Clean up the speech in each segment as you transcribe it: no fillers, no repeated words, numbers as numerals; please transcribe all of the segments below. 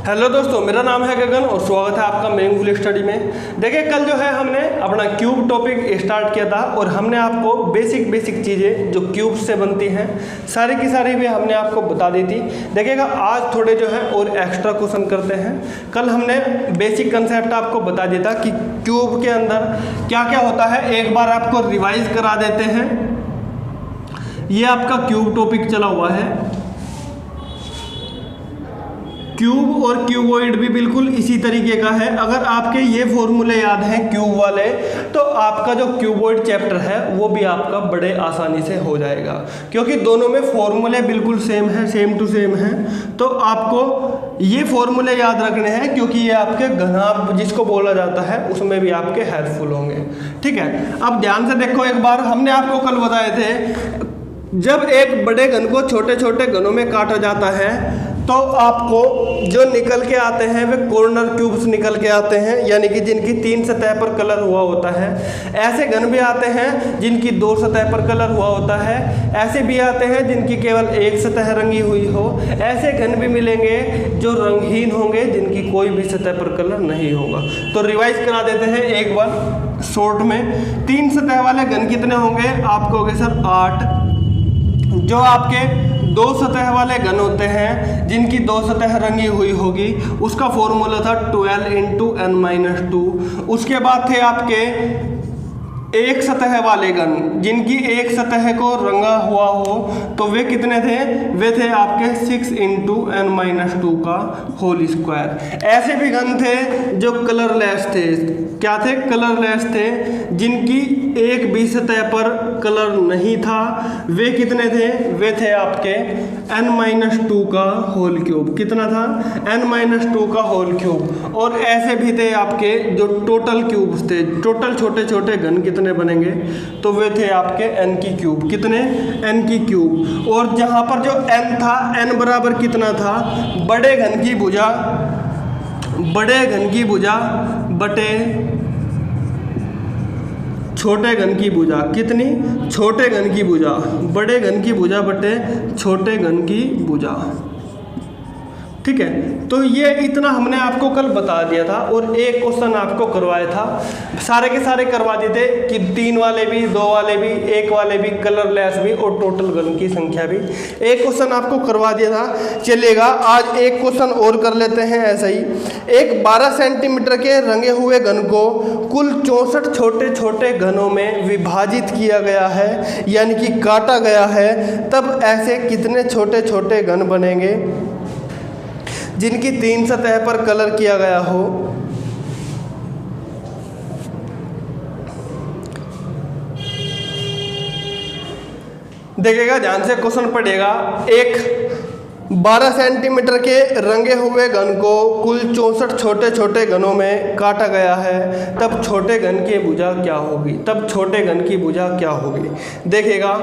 Hello दोस्तों, मेरा नाम है गगन और स्वागत है आपका मीनिंगफुल स्टडी में। देखिए, कल जो है हमने अपना क्यूब टॉपिक स्टार्ट किया था और हमने आपको बेसिक चीज़ें जो क्यूब से बनती हैं सारी की सारी भी हमने आपको बता दी थी। देखिएगा, आज थोड़े जो है और एक्स्ट्रा क्वेश्चन करते हैं। कल हमने बेसिक कंसेप्ट आपको बता दिया था कि क्यूब के अंदर क्या क्या होता है, एक बार आपको रिवाइज करा देते हैं। ये आपका क्यूब टॉपिक चला हुआ है। क्यूब और क्यूबॉइड भी बिल्कुल इसी तरीके का है। अगर आपके ये फॉर्मूले याद हैं क्यूब वाले, तो आपका जो क्यूबॉइड चैप्टर है वो भी आपका बड़े आसानी से हो जाएगा, क्योंकि दोनों में फॉर्मूले बिल्कुल सेम है, सेम टू सेम है। तो आपको ये फॉर्मूले याद रखने हैं, क्योंकि ये आपके घनाभ जिसको बोला जाता है उसमें भी आपके हेल्पफुल होंगे। ठीक है, अब ध्यान से देखो, एक बार हमने आपको कल बताए थे, जब एक बड़े घन को छोटे छोटे घनों में काटा जाता है तो आपको जो निकल के आते हैं वे कॉर्नर क्यूब्स निकल के आते हैं, यानी कि जिनकी 3 सतह पर कलर हुआ होता है। ऐसे घन भी आते हैं जिनकी 2 सतह पर कलर हुआ होता है। ऐसे भी आते हैं जिनकी केवल 1 सतह रंगी हुई हो। ऐसे घन भी मिलेंगे जो रंगहीन होंगे, जिनकी कोई भी सतह पर कलर नहीं होगा। तो रिवाइज करा देते हैं एक बार शॉर्ट में। 3 सतह वाले घन कितने होंगे? आप कहोगे सर 8। जो आपके 2 सतह वाले घन होते हैं जिनकी 2 सतह रंगी हुई होगी, उसका फॉर्मूला था 12 × n-2। उसके बाद थे आपके 1 सतह वाले घन जिनकी 1 सतह को रंगा हुआ हो, तो वे कितने थे? वे थे आपके 6 × n-2 का होल स्क्वायर। ऐसे भी घन थे जो कलरलेस थे। क्या थे? कलरलेस थे, जिनकी एक भी सतह पर कलर नहीं था। वे कितने थे? वे थे आपके n-2 का होल क्यूब। कितना था? n-2 का होल क्यूब। और ऐसे भी थे आपके जो टोटल क्यूब्स थे, टोटल छोटे छोटे घन कितने बनेंगे? तो वे थे आपके n की क्यूब। कितने? n की क्यूब। और जहाँ पर जो n था, n बराबर कितना था? बड़े घन की भुजा, बड़े घन की भुजा बटे छोटे घन की भुजा। कितनी? छोटे घन की भुजा। बड़े घन की भुजा बटे छोटे घन की भुजा। ठीक है, तो ये इतना हमने आपको कल बता दिया था। और एक क्वेश्चन आपको करवाया था, सारे के सारे करवा दिए थे कि 3 वाले भी, 2 वाले भी, 1 वाले भी, कलरलेस भी और टोटल घन की संख्या भी। एक क्वेश्चन आपको करवा दिया था। चलेगा, आज एक क्वेश्चन और कर लेते हैं ऐसा ही। एक 12 सेंटीमीटर के रंगे हुए घन को कुल 64 छोटे छोटे घनों में विभाजित किया गया है, यानी कि काटा गया है, तब ऐसे कितने छोटे छोटे घन बनेंगे जिनकी 3 सतह पर कलर किया गया हो? देखिएगा, ध्यान से क्वेश्चन पढ़ेगा। एक 12 सेंटीमीटर के रंगे हुए घन को कुल 64 छोटे छोटे घनों में काटा गया है, तब छोटे घन की भुजा क्या होगी? तब छोटे घन की भुजा क्या होगी? देखिएगा,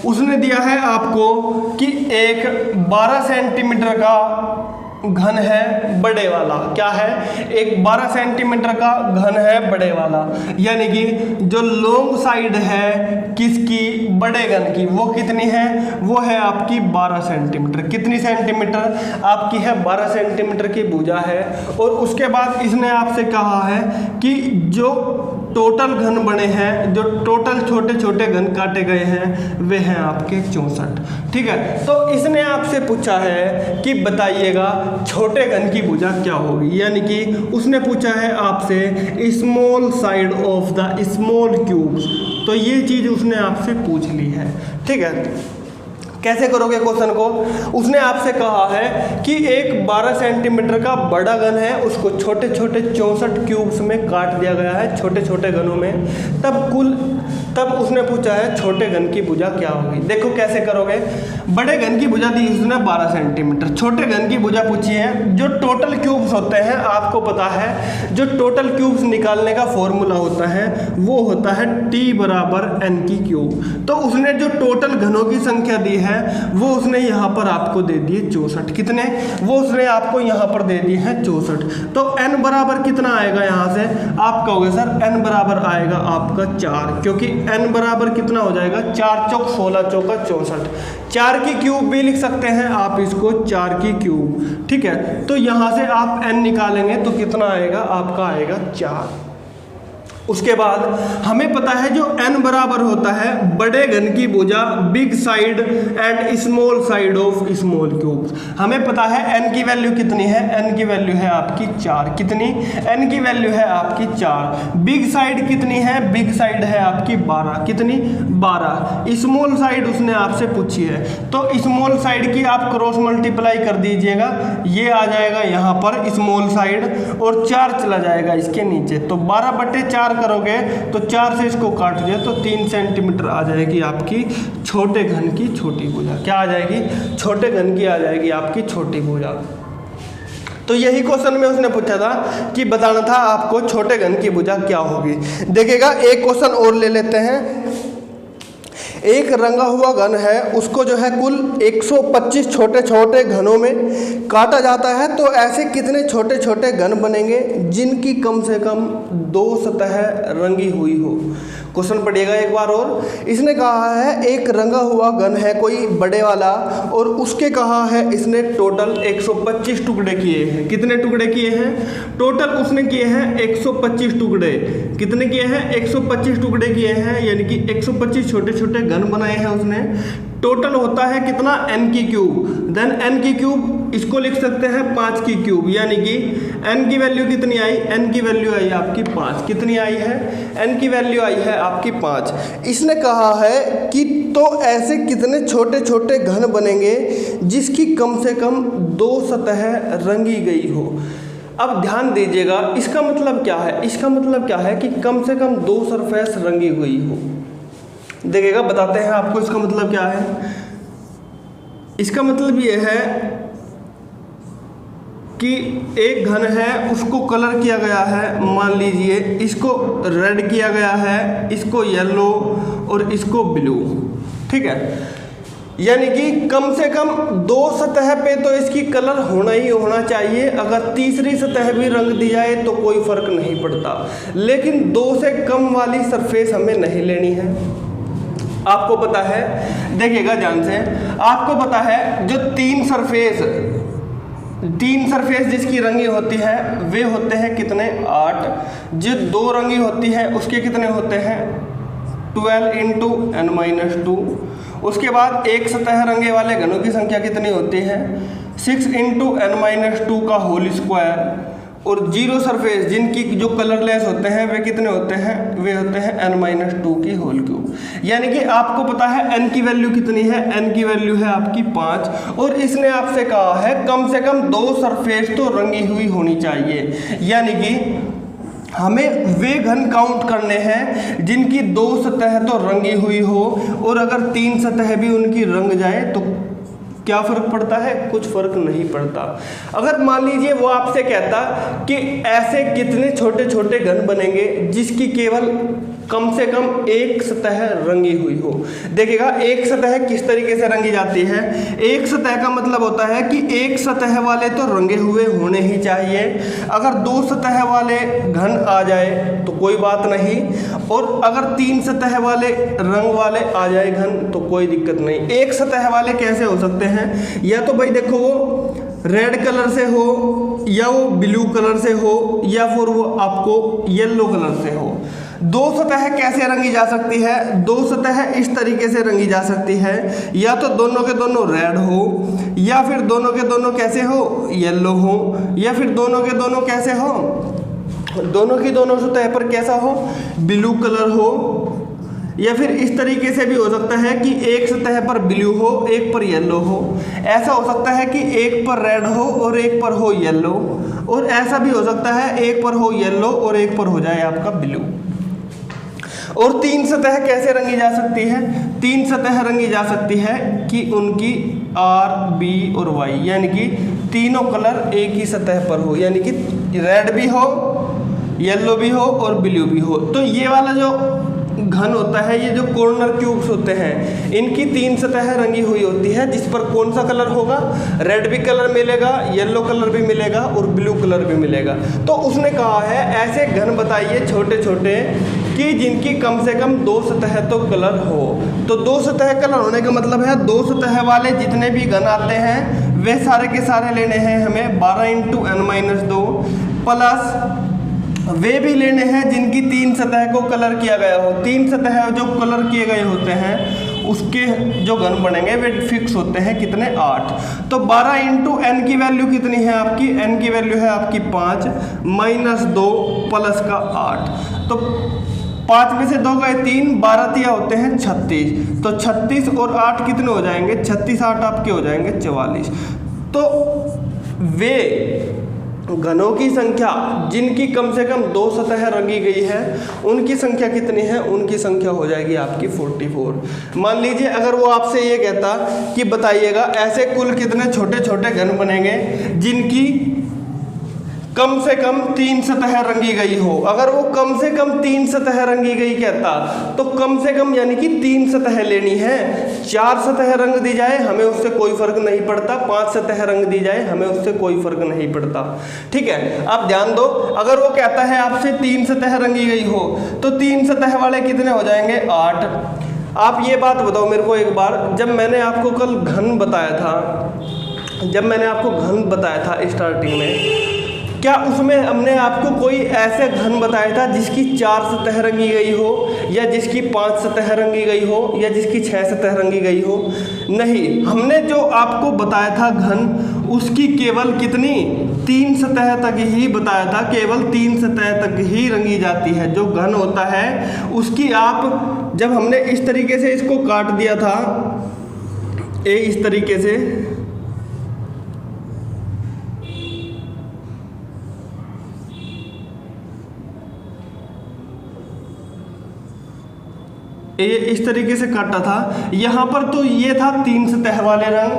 उसने दिया है आपको कि एक 12 सेंटीमीटर का घन है बड़े वाला। क्या है? एक 12 सेंटीमीटर का घन है बड़े वाला, यानी कि जो लॉन्ग साइड है किसकी? बड़े घन की, वो कितनी है? वो है आपकी 12 सेंटीमीटर। कितनी सेंटीमीटर? आपकी है 12 सेंटीमीटर की भुजा है। और उसके बाद इसने आपसे कहा है कि जो टोटल घन बने हैं, जो टोटल छोटे छोटे घन काटे गए हैं, वे हैं आपके 64। ठीक है, तो इसने आपसे पूछा है कि बताइएगा छोटे घन की भुजा क्या होगी, यानी कि उसने पूछा है आपसे small side of the small cubes. तो ये चीज़ उसने आपसे पूछ ली है। ठीक है, कैसे करोगे क्वेश्चन को? उसने आपसे कहा है कि एक 12 सेंटीमीटर का बड़ा घन है, उसको छोटे छोटे 64 क्यूब्स में काट दिया गया है, छोटे छोटे घनों में। तब उसने पूछा है छोटे घन की भुजा क्या होगी। देखो कैसे करोगे। बड़े घन की भुजा दी उसने 12 सेंटीमीटर, छोटे घन की भुजा पूछी है। जो टोटल क्यूब्स होते हैं, आपको पता है जो टोटल क्यूब्स निकालने का फॉर्मूला होता है वो होता है T = n की क्यूब। तो उसने जो टोटल घनों की संख्या दी है वो उसने यहाँ पर आपको दे दिए 64। कितने? वो उसने आपको यहाँ पर दे दिए हैं 64। तो n बराबर कितना आएगा यहाँ से? आप कहोगे सर n बराबर आएगा आपका 4, क्योंकि n बराबर कितना हो जाएगा, 4 चौक 16 चौका 64, 4 की क्यूब भी लिख सकते हैं आप इसको, 4 की क्यूब। ठीक है, तो यहाँ से आप n निकालेंगे तो कितना आएगा, आपका आएगा 4। उसके बाद हमें पता है जो n बराबर होता है बड़े घन की भुजा, big side and small side of small cube. हमें पता है n की वैल्यू कितनी है, n की वैल्यू है आपकी 4। कितनी, n की वैल्यू है आपकी 4। बिग साइड कितनी है, बिग साइड है आपकी 12। कितनी, 12। स्मॉल साइड उसने आपसे पूछी है, तो स्मॉल साइड की आप क्रॉस मल्टीप्लाई कर दीजिएगा, ये आ जाएगा यहाँ पर स्मॉल साइड और 4 चला जाएगा इसके नीचे, तो 12/4 करोगे तो 4 से इसको काट दिया तो 3 सेंटीमीटर आ जाएगी आपकी छोटे घन की छोटी भुजा। क्या आ जाएगी, छोटे घन की आ जाएगी आपकी छोटी भुजा। तो यही क्वेश्चन में उसने पूछा था कि बताना था आपको छोटे घन की भुजा क्या होगी। देखिएगा एक क्वेश्चन और ले लेते हैं। एक रंगा हुआ घन है, उसको जो है कुल 125 छोटे छोटे घनों में काटा जाता है, तो ऐसे कितने छोटे छोटे घन बनेंगे जिनकी कम से कम 2 सतह रंगी हुई हो। क्वेश्चन पढ़िएगा एक बार और। इसने कहा है एक रंगा हुआ घन है कोई बड़े वाला, और उसके कहा है इसने टोटल 125 टुकड़े किए हैं। कितने टुकड़े किए हैं, टोटल उसने किए हैं 125 टुकड़े। कितने किए हैं, 125 टुकड़े किए हैं, यानी कि 125 छोटे छोटे घन बनाए हैं उसने। टोटल होता है कितना, n की क्यूब। देन n की क्यूब इसको लिख सकते हैं 5 की क्यूब, यानी कि n की वैल्यू कितनी आई, n की वैल्यू आई आपकी 5। कितनी आई है, n की वैल्यू आई है आपकी 5। इसने कहा है कि तो ऐसे कितने छोटे छोटे घन बनेंगे जिसकी कम से कम 2 सतह रंगी गई हो। अब ध्यान दीजिएगा, इसका मतलब क्या है, इसका मतलब क्या है कि कम से कम 2 सरफेस रंगी हुई हो। देखिएगा बताते हैं आपको इसका मतलब क्या है। इसका मतलब ये है कि एक घन है उसको कलर किया गया है, मान लीजिए इसको रेड किया गया है, इसको येलो और इसको ब्लू। ठीक है, यानी कि कम से कम 2 सतह पे तो इसकी कलर होना ही होना चाहिए। अगर तीसरी सतह भी रंग दी जाए तो कोई फर्क नहीं पड़ता, लेकिन 2 से कम वाली सरफेस हमें नहीं लेनी है। आपको पता है, देखिएगा ध्यान से, आपको पता है जो 3 सरफेस जिसकी रंगी होती है वे होते हैं कितने, 8। जो 2 रंगी होती है उसके कितने होते हैं, 12 × n-2। उसके बाद एक सतह रंगे वाले घनों की संख्या कितनी होती है, 6 × n-2 का होल स्क्वायर। और 0 सरफेस जिनकी जो कलरलेस होते हैं वे कितने होते हैं, वे होते हैं n-2 की होल क्यूब। यानी कि आपको पता है n की वैल्यू कितनी है, n की वैल्यू है आपकी 5। और इसने आपसे कहा है कम से कम 2 सरफेस तो रंगी हुई होनी चाहिए, यानी कि हमें वे घन काउंट करने हैं जिनकी 2 सतह तो रंगी हुई हो, और अगर 3 सतह भी उनकी रंग जाए तो क्या फ़र्क पड़ता है, कुछ फ़र्क नहीं पड़ता। अगर मान लीजिए वो आपसे कहता कि ऐसे कितने छोटे छोटे घन बनेंगे जिसकी केवल कम से कम एक सतह रंगी हुई हो। देखिएगा एक सतह किस तरीके से रंगी जाती है, एक सतह का मतलब होता है कि एक सतह वाले तो रंगे हुए होने ही चाहिए। अगर 2 सतह वाले घन आ जाए तो कोई बात नहीं, और अगर 3 सतह वाले रंग वाले आ जाए घन तो कोई दिक्कत नहीं। एक सतह वाले कैसे हो सकते हैं, या तो भाई देखो वो रेड कलर से हो, या वो ब्लू कलर से हो, या फिर वो आपको येलो कलर से हो। 2 सतह कैसे रंगी जा सकती है, 2 सतह इस तरीके से रंगी जा सकती है, या तो दोनों के दोनों रेड हो, या फिर दोनों के दोनों कैसे हो, येलो हो, या फिर दोनों के दोनों कैसे हो, दोनों की दोनों सतह पर कैसा हो, ब्लू कलर हो, या फिर इस तरीके से भी हो सकता है कि एक सतह पर ब्लू हो एक पर येलो हो। ऐसा हो सकता है कि एक पर रेड हो और एक पर हो येलो, और ऐसा भी हो सकता है एक पर हो येलो और एक पर हो जाए आपका ब्लू। और 3 सतह कैसे रंगी जा सकती है, 3 सतह रंगी जा सकती है कि उनकी R, B और Y, यानी कि तीनों कलर एक ही सतह पर हो, यानी कि रेड भी हो, येलो भी हो और ब्लू भी हो। तो ये वाला जो घन होता है, ये जो कॉर्नर क्यूब्स होते हैं, इनकी 3 सतह रंगी हुई होती है, जिस पर कौन सा कलर होगा, रेड भी कलर मिलेगा, येलो कलर भी मिलेगा और ब्लू कलर भी मिलेगा। तो उसने कहा है ऐसे घन बताइए छोटे छोटे कि जिनकी कम से कम 2 सतह तो कलर हो। तो 2 सतह कलर होने का मतलब है 2 सतह वाले जितने भी घन आते हैं वे सारे के सारे लेने हैं हमें 12 × n-2 प्लस वे भी लेने हैं जिनकी 3 सतह को कलर किया गया हो। 3 सतह जो कलर किए गए होते हैं उसके जो घन बनेंगे वे फिक्स होते हैं कितने, 8। तो 12 × n की वैल्यू कितनी है आपकी, n की वैल्यू है आपकी 5 -2 प्लस का 8। तो 5 में से 2 गए 3, 12 तिया होते हैं 36। तो 36 और 8 कितने हो जाएंगे, 36 8 आपके हो जाएंगे 44। तो वे घनों की संख्या जिनकी कम से कम 2 सतह रंगी गई है उनकी संख्या कितनी है, उनकी संख्या हो जाएगी आपकी 44। मान लीजिए अगर वो आपसे ये कहता कि बताइएगा ऐसे कुल कितने छोटे छोटे घन बनेंगे जिनकी कम से कम 3 सतह रंगी गई हो। अगर वो कम से कम 3 सतह रंगी गई कहता तो कम से कम यानी कि 3 सतह लेनी है। 4 सतह रंग दी जाए हमें उससे कोई फर्क नहीं पड़ता, 5 सतह रंग दी जाए हमें उससे कोई फर्क नहीं पड़ता। ठीक है, आप ध्यान दो, अगर वो कहता है आपसे 3 सतह रंगी गई हो तो 3 सतह वाले कितने हो जाएंगे, 8। आप ये बात बताओ मेरे को एक बार, जब मैंने आपको कल घन बताया था, स्टार्टिंग में, क्या उसमें हमने आपको कोई ऐसे घन बताया था जिसकी 4 सतह रंगी गई हो या जिसकी 5 सतह रंगी गई हो या जिसकी 6 सतह रंगी गई हो? नहीं, हमने जो आपको बताया था घन उसकी केवल कितनी 3 सतह तक ही बताया था, केवल 3 सतह तक ही रंगी जाती है। जो घन होता है उसकी आप जब हमने इस तरीके से इसको काट दिया था, इस तरीके से, ये इस तरीके से काटा था, यहाँ पर तो ये था 3 सतह वाले रंग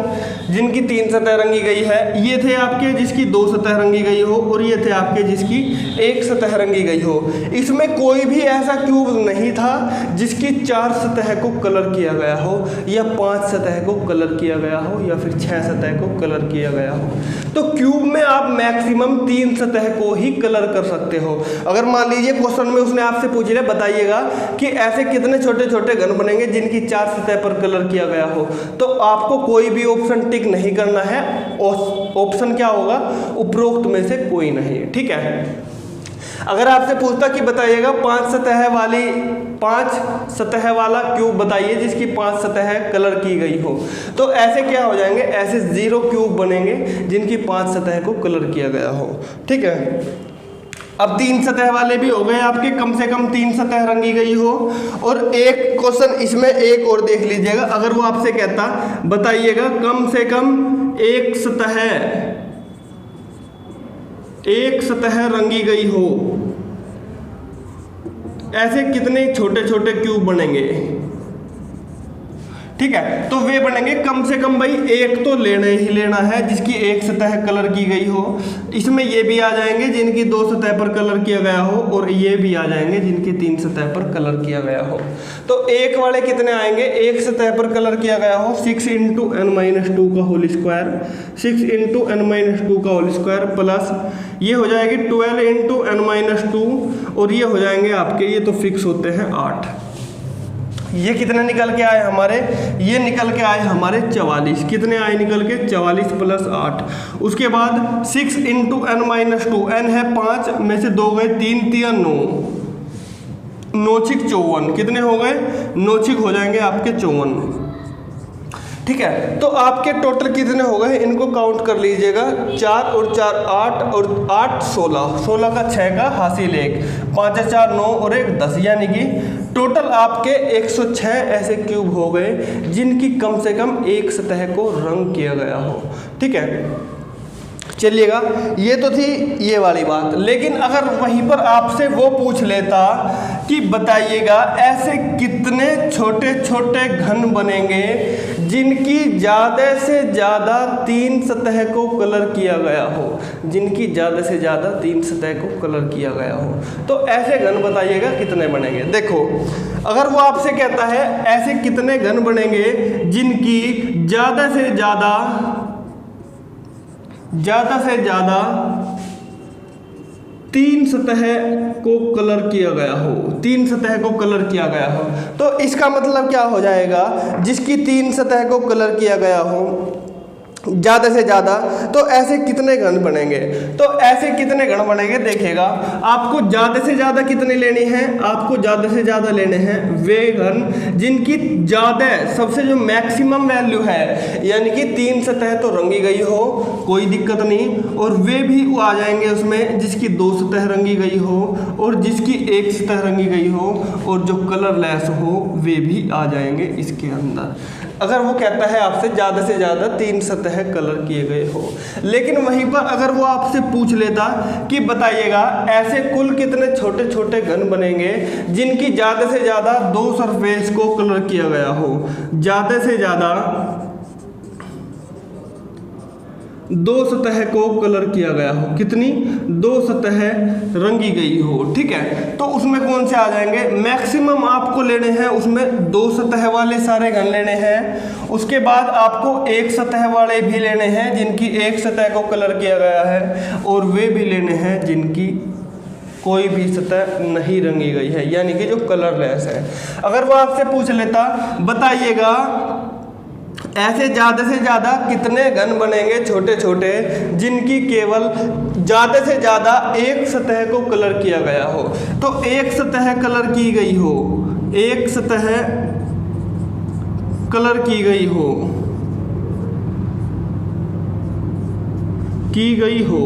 जिनकी 3 सतह रंगी गई है, ये थे आपके जिसकी 2 सतह रंगी गई हो और ये थे आपके जिसकी 1 सतह रंगी गई हो। इसमें कोई भी ऐसा क्यूब नहीं था जिसकी 4 सतह को कलर किया गया हो या 5 सतह को कलर किया गया हो या फिर 6 सतह को कलर किया गया हो। तो क्यूब में आप मैक्सिमम 3 सतह को ही कलर कर सकते हो। अगर मान लीजिए क्वेश्चन में उसने आपसे पूछ लिया बताइएगा कि ऐसे कितने छोटे छोटे घन बनेंगे जिनकी 4 सतह पर कलर किया गया हो, तो आपको कोई भी ऑप्शन टिक नहीं करना है। ऑप्शन क्या होगा, उपरोक्त में से कोई नहीं। ठीक है, अगर आपसे पूछता कि बताइएगा 5 सतह वाला क्यूब बताइए जिसकी 5 सतह कलर की गई हो, तो ऐसे क्या हो जाएंगे, ऐसे 0 क्यूब बनेंगे जिनकी 5 सतह को कलर किया गया हो। ठीक है, अब 3 सतह वाले भी हो गए आपके, कम से कम 3 सतह रंगी गई हो। और एक क्वेश्चन इसमें एक और देख लीजिएगा, अगर वो आपसे कहता बताइएगा कम से कम एक सतह रंगी गई हो, ऐसे कितने छोटे छोटे क्यूब बनेंगे? ठीक है, तो वे बनेंगे कम से कम भाई एक तो लेना ही लेना है जिसकी 1 सतह कलर की गई हो। इसमें ये भी आ जाएंगे जिनकी 2 सतह पर कलर किया गया हो और ये भी आ जाएंगे जिनकी 3 सतह पर कलर किया गया हो। तो एक वाले कितने आएंगे, 1 सतह पर कलर किया गया हो 6 × n-2 का होल स्क्वायर, 6 × n-2 का होल स्क्वायर प्लस ये हो जाएगी 12 × n-2 और ये हो जाएंगे आपके, ये तो फिक्स होते हैं 8। ये कितने निकल के आए हमारे, ये निकल के आए हमारे 44। कितने आए निकल के, 44 प्लस 8। उसके बाद 6 × n-2, n है 5 में से 2 गए 3 तिया 9, 9 6 54, कितने हो गए, 9 6 हो जाएंगे आपके 54। ठीक है, तो आपके टोटल कितने हो गए, इनको काउंट कर लीजिएगा, 4 और 4 8 और 8 16, 16 का 6 का हासिल 1, 5 4 9 और 1 10, यानी कि टोटल आपके 106 ऐसे क्यूब हो गए जिनकी कम से कम 1 सतह को रंग किया गया हो। ठीक है, चलिएगा, ये तो थी ये वाली बात। लेकिन अगर वहीं पर आपसे वो पूछ लेता कि बताइएगा ऐसे कितने छोटे छोटे घन बनेंगे जिनकी ज़्यादा से ज़्यादा 3 सतह को कलर किया गया हो, जिनकी ज़्यादा से ज़्यादा 3 सतह को कलर किया गया हो, तो ऐसे घन बताइएगा कितने बनेंगे। देखो, अगर वो आपसे कहता है ऐसे कितने घन बनेंगे जिनकी ज़्यादा से ज़्यादा तीन सतह को कलर किया गया हो, तीन सतह को कलर किया गया हो, तो इसका मतलब क्या हो जाएगा, जिसकी तीन सतह को कलर किया गया हो ज़्यादा से ज़्यादा, तो ऐसे कितने घन बनेंगे, तो ऐसे कितने घन बनेंगे देखिएगा। आपको ज़्यादा से ज़्यादा कितने लेने हैं, आपको ज़्यादा से ज़्यादा लेने हैं वे घन जिनकी ज़्यादा सबसे जो मैक्सिमम वैल्यू है, यानी कि तीन सतह तो रंगी गई हो, कोई दिक्कत नहीं, और वे भी आ जाएंगे उसमें जिसकी दो सतह रंगी गई हो और जिसकी एक सतह रंगी गई हो, और जो कलरलेस हो वे भी आ जाएंगे इसके अंदर। अगर वो कहता है आपसे ज़्यादा से ज़्यादा तीन सतह कलर किए गए हो, लेकिन वहीं पर अगर वो आपसे पूछ लेता कि बताइएगा ऐसे कुल कितने छोटे छोटे घन बनेंगे जिनकी ज़्यादा से ज़्यादा दो सरफेस को कलर किया गया हो, ज़्यादा से ज़्यादा दो सतह को कलर किया गया हो, कितनी, दो सतह रंगी गई हो, ठीक है, तो उसमें कौन से आ जाएंगे, मैक्सिमम आपको लेने हैं उसमें दो सतह वाले सारे घन लेने हैं। उसके बाद आपको एक सतह वाले भी लेने हैं जिनकी एक सतह को कलर किया गया है, और वे भी लेने हैं जिनकी कोई भी सतह नहीं रंगी गई है, यानी कि जो कलरलेस है। अगर वो आपसे पूछ लेता बताइएगा ऐसे ज़्यादा से ज़्यादा कितने घन बनेंगे छोटे छोटे जिनकी केवल ज़्यादा से ज़्यादा एक सतह को कलर किया गया हो, तो एक सतह कलर की गई हो, एक सतह कलर की गई हो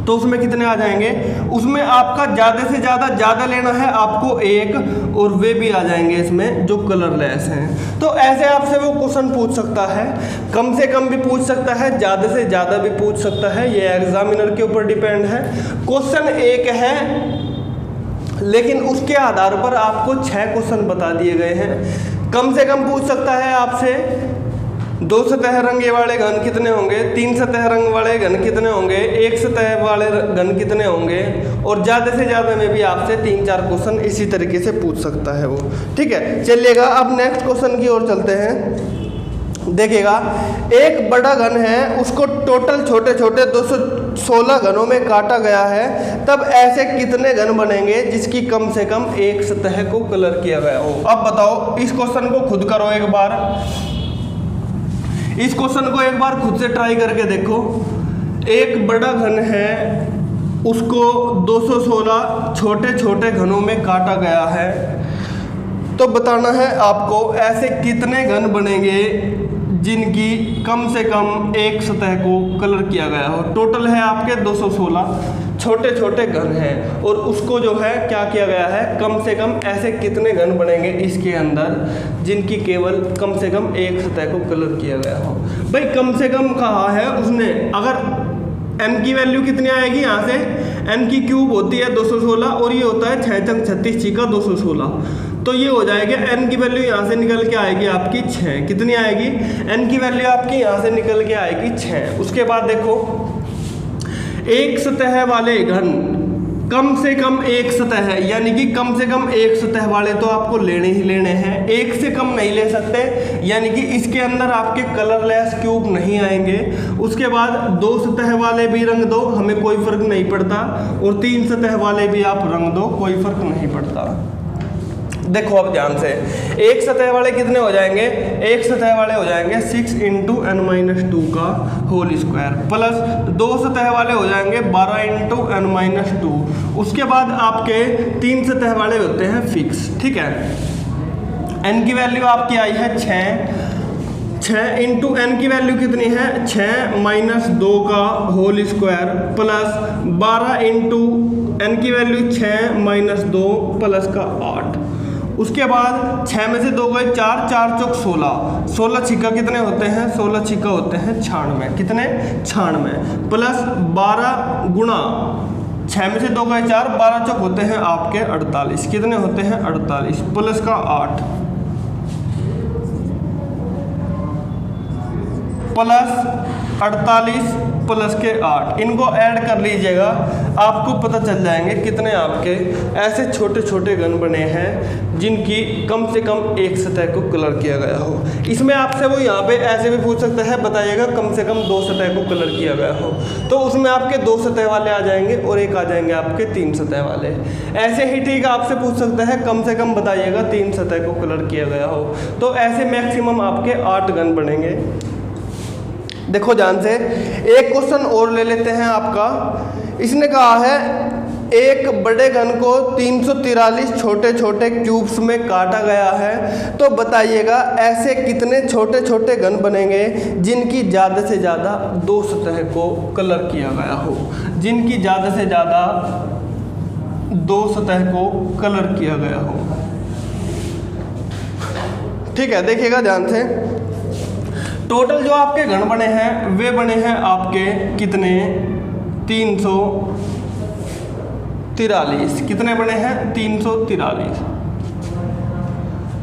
तो उसमें कितने आ जाएंगे, उसमें आपका ज़्यादा से ज़्यादा लेना है आपको एक, और वे भी आ जाएंगे इसमें जो कलरलेस हैं। तो ऐसे आपसे वो क्वेश्चन पूछ सकता है, कम से कम भी पूछ सकता है, ज़्यादा से ज़्यादा भी पूछ सकता है, ये एग्जामिनर के ऊपर डिपेंड है। क्वेश्चन एक है लेकिन उसके आधार पर आपको 6 क्वेश्चन बता दिए गए हैं। कम से कम पूछ सकता है आपसे दो सतह रंगे वाले घन कितने होंगे, तीन सतह रंग वाले घन कितने होंगे, एक सतह वाले घन कितने होंगे, और ज़्यादा से ज़्यादा में भी आपसे 3-4 क्वेश्चन इसी तरीके से पूछ सकता है वो, ठीक है। चलिएगा अब नेक्स्ट क्वेश्चन की ओर चलते हैं। देखिएगा एक बड़ा घन है, उसको टोटल छोटे छोटे 216 घनों में काटा गया है, तब ऐसे कितने घन बनेंगे जिसकी कम से कम एक सतह को कलर किया गया हो। अब बताओ, इस क्वेश्चन को खुद करो एक बार, इस क्वेश्चन को एक बार खुद से ट्राई करके देखो। एक बड़ा घन है, उसको 216 छोटे छोटे घनों में काटा गया है, तो बताना है आपको ऐसे कितने घन बनेंगे जिनकी कम से कम एक सतह को कलर किया गया हो। टोटल है आपके 216 छोटे छोटे घन हैं, और उसको जो है क्या किया गया है, कम से कम ऐसे कितने घन बनेंगे इसके अंदर जिनकी केवल कम से कम एक सतह को कलर किया गया हो। भाई कम से कम कहा है उसने, अगर n की वैल्यू कितनी आएगी, यहाँ से n की क्यूब होती है 216 और ये होता है 6 चंग 36 ची का 216, तो ये हो जाएगा n की वैल्यू यहाँ से निकल के आएगी आपकी 6। कितनी आएगी, n की वैल्यू आपकी यहाँ से निकल के आएगी 6। उसके बाद देखो एक सतह वाले घन कम से कम एक सतह है, यानी कि कम से कम एक सतह वाले तो आपको लेने ही लेने हैं, एक से कम नहीं ले सकते, यानी कि इसके अंदर आपके कलरलेस क्यूब नहीं आएंगे। उसके बाद दो सतह वाले भी रंग दो, हमें कोई फर्क नहीं पड़ता, और तीन सतह वाले भी आप रंग दो, कोई फर्क नहीं पड़ता। देखो अब ध्यान से, एक सतह वाले कितने हो जाएंगे, एक सतह वाले हो जाएंगे 6 × n-2 का होल स्क्वायर, प्लस दो सतह वाले हो जाएंगे 12 × n-2। उसके बाद आपके तीन सतह वाले होते हैं फिक्स, ठीक है। n की वैल्यू आपकी आई है 6 इंटू n की वैल्यू कितनी है, 6 - 2 का whole square, plus 12 into n की वैल्यू 6 - 2 प्लस का 8। उसके बाद 6 में से 2 गए 4, 4 चौक 16, 16 छिक्का कितने होते हैं, 16 छिक्का होते हैं 96, कितने 96, प्लस 12 गुणा 6 में से 2 गए 4, 12 चौक होते हैं आपके 48, कितने होते हैं 48, प्लस का 8 प्लस 48 प्लस के 8, इनको ऐड कर लीजिएगा, आपको पता चल जाएंगे कितने आपके ऐसे छोटे छोटे गन बने हैं जिनकी कम से कम एक सतह को कलर किया गया हो। इसमें आपसे वो यहाँ पे ऐसे भी पूछ सकता है, बताइएगा कम से कम 2 सतह को कलर किया गया हो, तो उसमें आपके 2 सतह वाले आ जाएंगे और एक आ जाएंगे आपके 3 सतह वाले। ऐसे ही ठीक आपसे पूछ सकता है कम से कम बताइएगा 3 सतह को कलर किया गया हो, तो ऐसे मैक्सिमम आपके 8 गन बनेंगे। देखो ध्यान से, एक क्वेश्चन और ले लेते हैं आपका। इसने कहा है एक बड़े गन को 343 छोटे छोटे क्यूब्स में काटा गया है, तो बताइएगा ऐसे कितने छोटे छोटे गन बनेंगे जिनकी ज़्यादा से ज़्यादा 2 सतह को कलर किया गया हो, जिनकी ज़्यादा से ज़्यादा 2 सतह को कलर किया गया हो। ठीक है, देखिएगा ध्यान से, टोटल जो आपके गण बने हैं वे बने हैं आपके कितने 343। कितने बने हैं 343।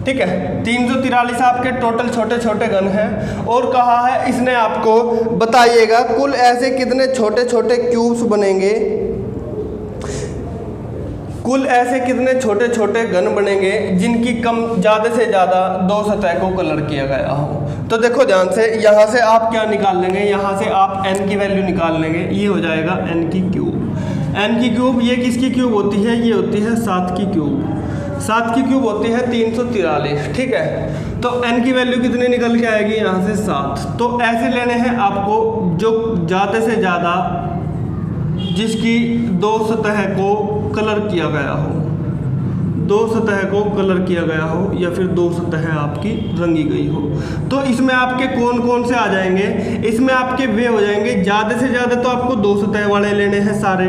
ठीक है, 343 आपके टोटल छोटे छोटे गन हैं। और कहा है इसने आपको बताइएगा कुल ऐसे कितने छोटे छोटे क्यूब्स बनेंगे, कुल ऐसे कितने छोटे छोटे गन बनेंगे जिनकी कम ज़्यादा से ज़्यादा 2 सतह को कलर किया गया हो। तो देखो ध्यान से, यहाँ से आप क्या निकाल लेंगे, यहाँ से आप n की वैल्यू निकाल लेंगे, ये हो जाएगा n की क्यूब। n की क्यूब ये किसकी क्यूब होती है, ये होती है 7 की क्यूब। 7 की क्यूब होती है 343। ठीक है, तो n की वैल्यू कितनी निकल के आएगी, यहाँ से 7। तो ऐसे लेने हैं आपको जो ज़्यादा से ज़्यादा जिसकी 2 सतह को कलर किया गया हो, 2 सतह को कलर किया गया हो या फिर 2 सतह आपकी रंगी गई हो। तो इसमें आपके कौन कौन से आ जाएंगे, इसमें आपके वे हो जाएंगे ज़्यादा से ज़्यादा तो आपको 2 सतह वाले लेने हैं सारे।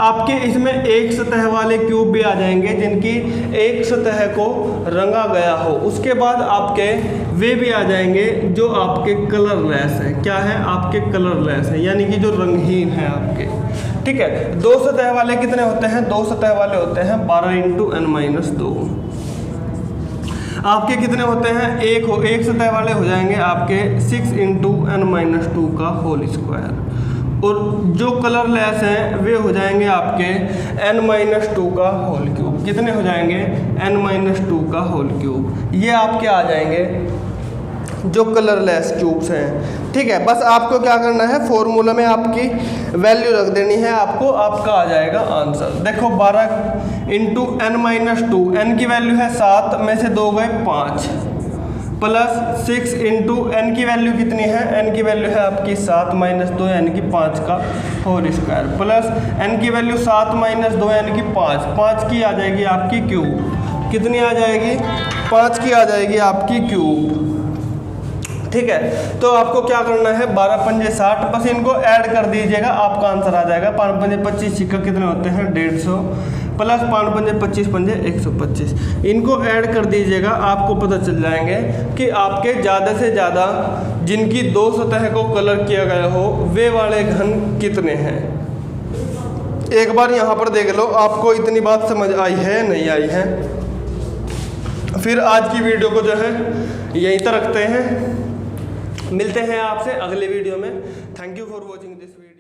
आपके इसमें 1 सतह वाले क्यूब भी आ जाएंगे जिनकी 1 सतह को रंगा गया हो। उसके बाद आपके वे भी आ जाएंगे जो आपके कलरलेस है। क्या है, आपके कलरलेस है, यानी कि जो रंगहीन है आपके। ठीक है, 2 सतह वाले कितने होते हैं, 2 सतह वाले होते हैं 12 × n-2। आपके कितने होते हैं, एक सतह वाले हो जाएंगे आपके 6 × n-2 का होल स्क्वायर। और जो कलरलेस हैं वे हो जाएंगे आपके n-2 का होल क्यूब। कितने हो जाएंगे, n-2 का होल क्यूब। ये आपके आ जाएंगे जो कलरलेस क्यूब्स हैं। ठीक है, बस आपको क्या करना है, फॉर्मूला में आपकी वैल्यू रख देनी है, आपका आ जाएगा आंसर। देखो 12 × n-2, n की वैल्यू है 7 में से 2 गए 5, प्लस 6 × n की वैल्यू कितनी है, n की वैल्यू है आपकी 7 - 2 यानी कि 5 का होल स्क्वायर, प्लस n की वैल्यू 7 - 2 यानी कि 5 की आ जाएगी आपकी क्यूब। कितनी आ जाएगी, 5 की आ जाएगी आपकी क्यूब। ठीक है, तो आपको क्या करना है, 12 × 5 = 60, बस इनको ऐड कर दीजिएगा, आपका आंसर आ जाएगा। 5 × 5 = 25, सिक्का कितने होते हैं 150, प्लस 5 × 5 = 25, 5 = 125। इनको ऐड कर दीजिएगा, आपको पता चल जाएंगे कि आपके ज़्यादा से ज़्यादा जिनकी 2 सतह को कलर किया गया हो वे वाले घन कितने हैं। एक बार यहाँ पर देख लो, आपको इतनी बात समझ आई है नहीं आई है। फिर आज की वीडियो को जो है यहीं तक रखते हैं, मिलते हैं आपसे अगले वीडियो में। Thank you for watching this video.